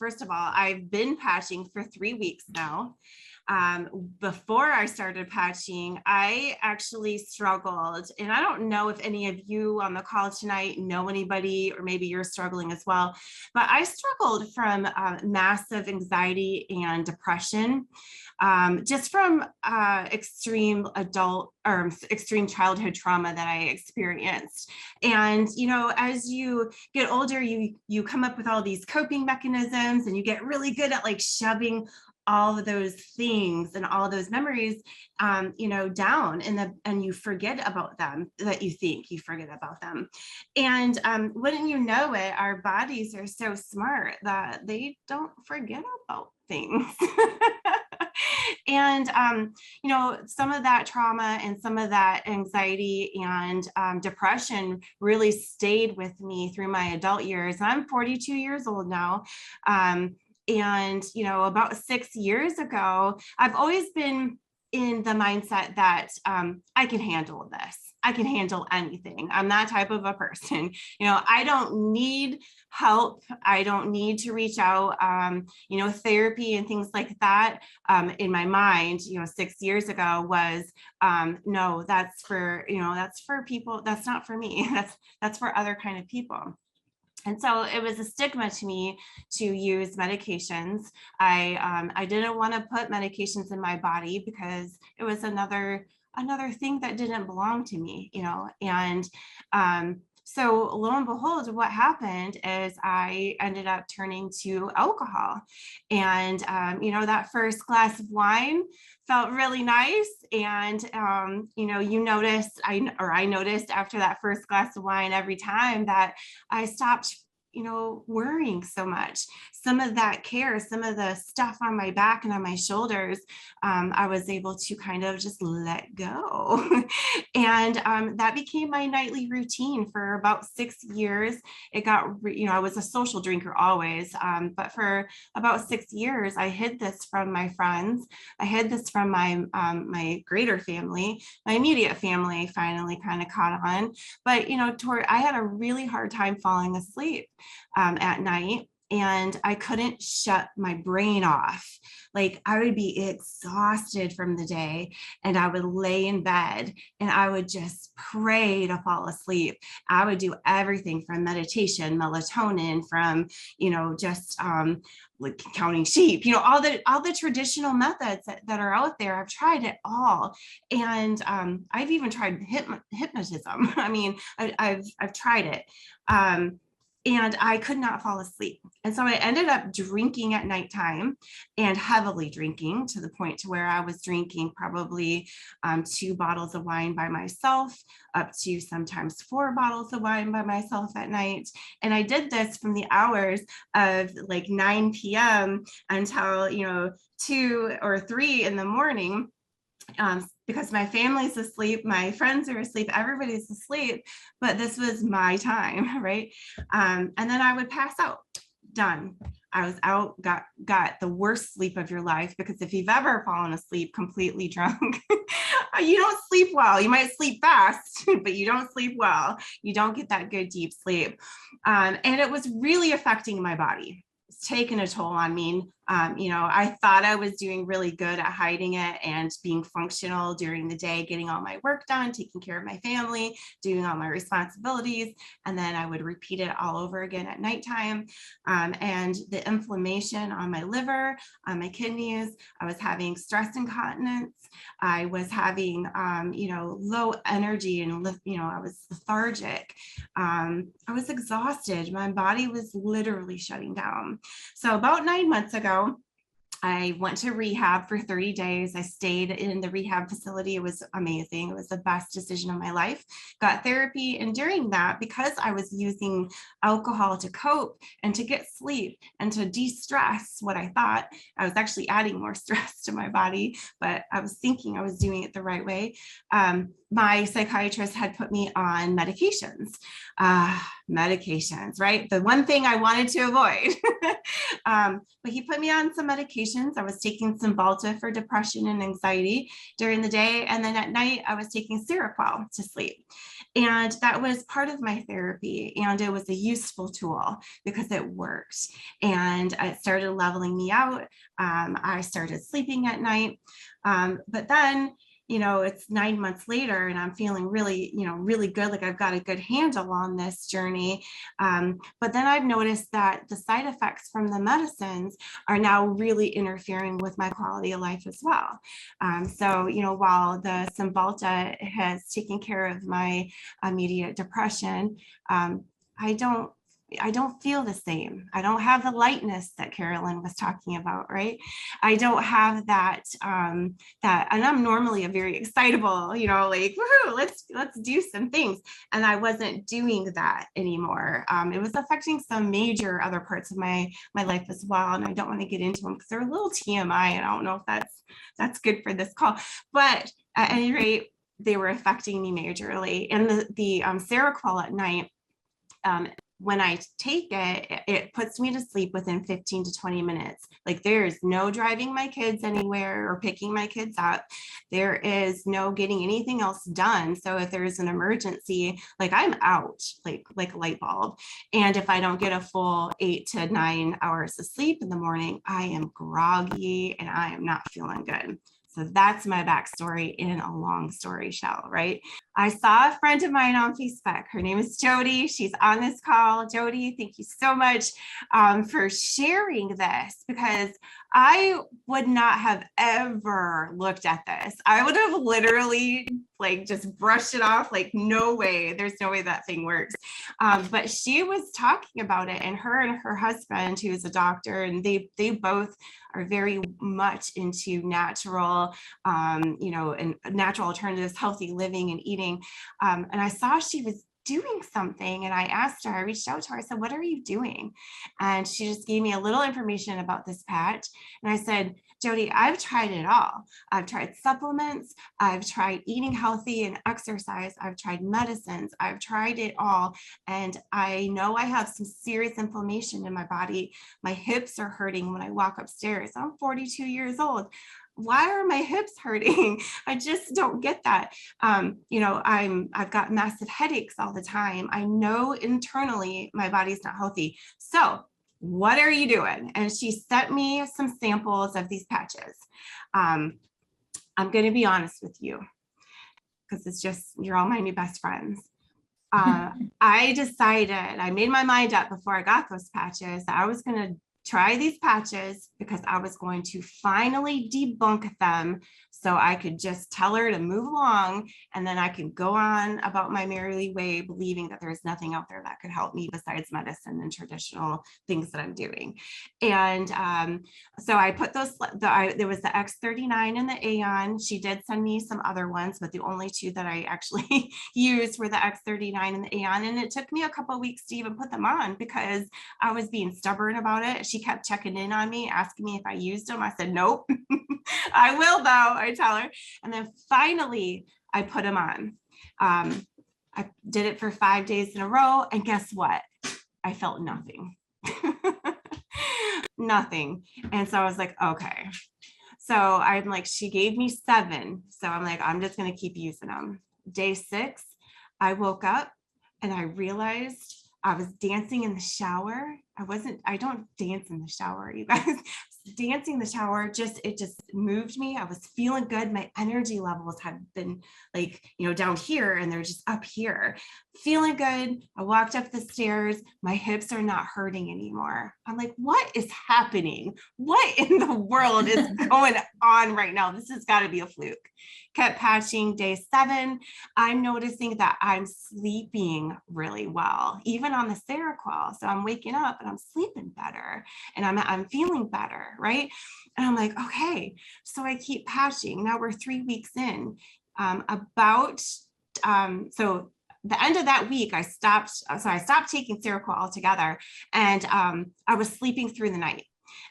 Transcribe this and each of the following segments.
first of all, I've been patching for 3 weeks now. Before I started patching, I actually struggled, and I don't know if any of you on the call tonight know anybody, or maybe you're struggling as well, but I struggled from massive anxiety and depression, just from extreme childhood trauma that I experienced. And, you know, as you get older, you come up with all these coping mechanisms, and you get really good at like shoving all of those things and all of those memories, you know, down and you forget about them, that you think you forget about them. And wouldn't you know it, our bodies are so smart that they don't forget about things. And, you know, some of that trauma and some of that anxiety and depression really stayed with me through my adult years. I'm 42 years old now. And, you know, about 6 years ago, I've always been in the mindset that I can handle this. I can handle anything. I'm that type of a person. You know, I don't need help. I don't need to reach out. You know, therapy and things like that in my mind, you know, 6 years ago was, no, that's for, you know, that's for people. That's not for me. That's for other kind of people. And so it was a stigma to me to use medications. I didn't want to put medications in my body because it was another thing that didn't belong to me, you know. And so lo and behold, what happened is I ended up turning to alcohol. And, you know, that first glass of wine felt really nice. And, you know, I noticed after that first glass of wine every time that I stopped, you know, worrying so much. Some of that care, some of the stuff on my back and on my shoulders, I was able to kind of just let go. And that became my nightly routine for about 6 years. It got, you know, I was a social drinker always, but for about 6 years, I hid this from my friends. I hid this from my greater family. My immediate family finally kind of caught on. But, you know, I had a really hard time falling asleep at night. And I couldn't shut my brain off. Like I would be exhausted from the day, and I would lay in bed and I would just pray to fall asleep. I would do everything from meditation, melatonin, from, you know, just like counting sheep, you know, all the traditional methods that are out there. I've tried it all. And I've even tried hypnotism. I mean, I've tried it. And I could not fall asleep. And so I ended up drinking at nighttime, and heavily drinking, to the point to where I was drinking probably 2 bottles of wine by myself, up to sometimes 4 bottles of wine by myself at night. And I did this from the hours of like 9 p.m. until, you know, 2 or 3 in the morning. Because my family's asleep, my friends are asleep, everybody's asleep, but this was my time, right? And then I would pass out, done. I was out, got the worst sleep of your life, because if you've ever fallen asleep completely drunk, you don't sleep well. You might sleep fast, but you don't sleep well. You don't get that good deep sleep. And it was really affecting my body. It's taken a toll on me. You know, I thought I was doing really good at hiding it and being functional during the day, getting all my work done, taking care of my family, doing all my responsibilities. And then I would repeat it all over again at nighttime. And the inflammation on my liver, on my kidneys, I was having stress incontinence. I was having, you know, low energy, and, you know, I was lethargic. I was exhausted. My body was literally shutting down. So about 9 months ago, I went to rehab for 30 days. I stayed in the rehab facility. It was amazing. It was the best decision of my life. Got therapy. And during that, because I was using alcohol to cope and to get sleep and to de-stress what I thought, I was actually adding more stress to my body, but I was thinking I was doing it the right way. My psychiatrist had put me on medications. Medications, right? The one thing I wanted to avoid. But he put me on some medications. I was taking Cymbalta for depression and anxiety during the day. And then at night, I was taking Seroquel to sleep. And that was part of my therapy. And it was a useful tool because it worked. And it started leveling me out. I started sleeping at night. But then, it's 9 months later and I'm feeling really, really good. Like I've got a good handle on this journey. But then I've noticed that the side effects from the medicines are now really interfering with my quality of life as well. So, while the Cymbalta has taken care of my immediate depression, I don't feel the same. I don't have the lightness that Carolyn was talking about, right? I don't have that, and I'm normally a very excitable, like, woohoo, let's do some things. And I wasn't doing that anymore. It was affecting some major other parts of my life as well. And I don't want to get into them because they're a little TMI, and I don't know if that's good for this call. But at any rate, they were affecting me majorly. And the Seroquel at night, when I take it, it puts me to sleep within 15 to 20 minutes. Like there's no driving my kids anywhere or picking my kids up. There is no getting anything else done. So if there's an emergency, like I'm out like a light bulb. And if I don't get a full 8 to 9 hours of sleep in the morning, I am groggy and I am not feeling good. So that's my backstory in a long story shell, right? I saw a friend of mine on Facebook. Her name is Jody. She's on this call. Jody, thank you so much for sharing this, because I would not have ever looked at this. I would have literally like just brushed it off, like no way, there's no way that thing works. But she was talking about it, and her husband, who is a doctor, and they both are very much into natural, and natural alternatives, healthy living and eating. And I saw she was doing something, and I reached out to her, I said, what are you doing? And she just gave me a little information about this patch. And I said, Jody, I've tried it all. I've tried supplements. I've tried eating healthy and exercise. I've tried medicines. I've tried it all. And I know I have some serious inflammation in my body. My hips are hurting when I walk upstairs. I'm 42 years old. Why are my hips hurting? I just don't get that. I've got massive headaches all the time. I know internally my body's not healthy. So what are you doing? And she sent me some samples of these patches. I'm going to be honest with you, because it's just, you're all my new best friends. I made my mind up before I got those patches that I was going to try these patches because I was going to finally debunk them, so I could just tell her to move along, and then I could go on about my merry way, believing that there's nothing out there that could help me besides medicine and traditional things that I'm doing. And so I put those, there was the X39 and the Aeon. She did send me some other ones, but the only two that I actually used were the X39 and the Aeon. And it took me a couple of weeks to even put them on because I was being stubborn about it. She kept checking in on me, asking me if I used them. I said, nope, I will though, I tell her. And then finally I put them on. I did it for 5 days in a row. And guess what? I felt nothing. Nothing. And so I was like, okay. So I'm like, she gave me 7. So I'm like, I'm just going to keep using them. Day 6, I woke up and I realized I was dancing in the shower. I don't dance in the shower, you guys. Dancing in the shower, it just moved me. I was feeling good. My energy levels had been like, down here, and they're just up here. Feeling good. I walked up the stairs. My hips are not hurting anymore. I'm like, what is happening? What in the world is going on right now? This has got to be a fluke. Kept patching. Day 7, I'm noticing that I'm sleeping really well, even on the Seroquel. So I'm waking up and I'm sleeping better, and I'm feeling better, right? And I'm like, okay. So I keep patching. Now we're 3 weeks in. So the end of that week, I stopped taking Seroquel altogether, and I was sleeping through the night.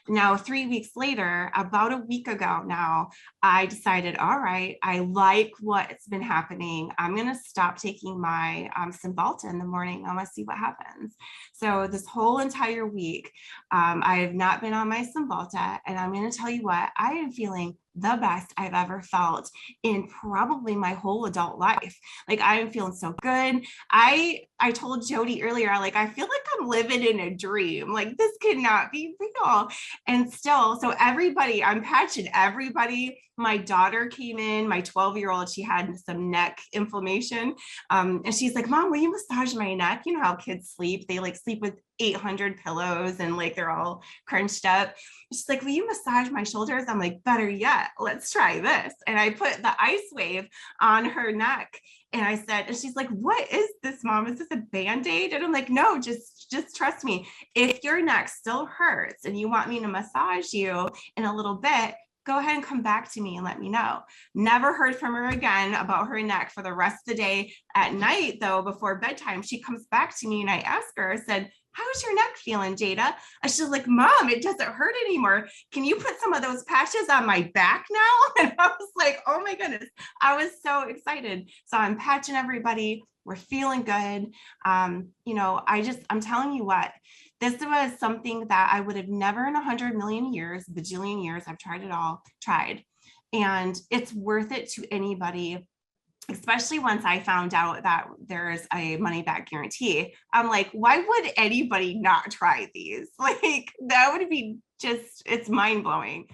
Now, 3 weeks later, about a week ago now, I decided, all right, I like what's been happening. I'm going to stop taking my Cymbalta in the morning. I want to see what happens. So this whole entire week, I have not been on my Cymbalta, and I'm going to tell you what, I am feeling the best I've ever felt in probably my whole adult life. Like I'm feeling so good. I told Jody earlier, like I feel like I'm living in a dream. Like this could not be real. And still, so everybody, I'm patching everybody. My daughter came in, my 12-year-old, she had some neck inflammation. And she's like, Mom, will you massage my neck? You know how kids sleep. They like sleep with 800 pillows and like they're all crunched up. She's like, will you massage my shoulders? I'm like, better yet, let's try this. And I put the ice wave on her neck. And I said, and she's like, what is this, Mom? Is this a Band-Aid? And I'm like, no, just trust me. If your neck still hurts and you want me to massage you in a little bit, go ahead and come back to me and let me know. Never heard from her again about her neck for the rest of the day. At night, though, before bedtime, she comes back to me and I ask her, I said, how's your neck feeling, Jada? And she's like, Mom, it doesn't hurt anymore. Can you put some of those patches on my back now? And I was like, oh my goodness, I was so excited. So I'm patching everybody. We're feeling good. I'm telling you what, this was something that I would have never in 100 million years, bajillion years, I've tried it all, tried. And it's worth it to anybody, especially once I found out that there's a money back guarantee. I'm like, why would anybody not try these? Like, that would be just, it's mind blowing.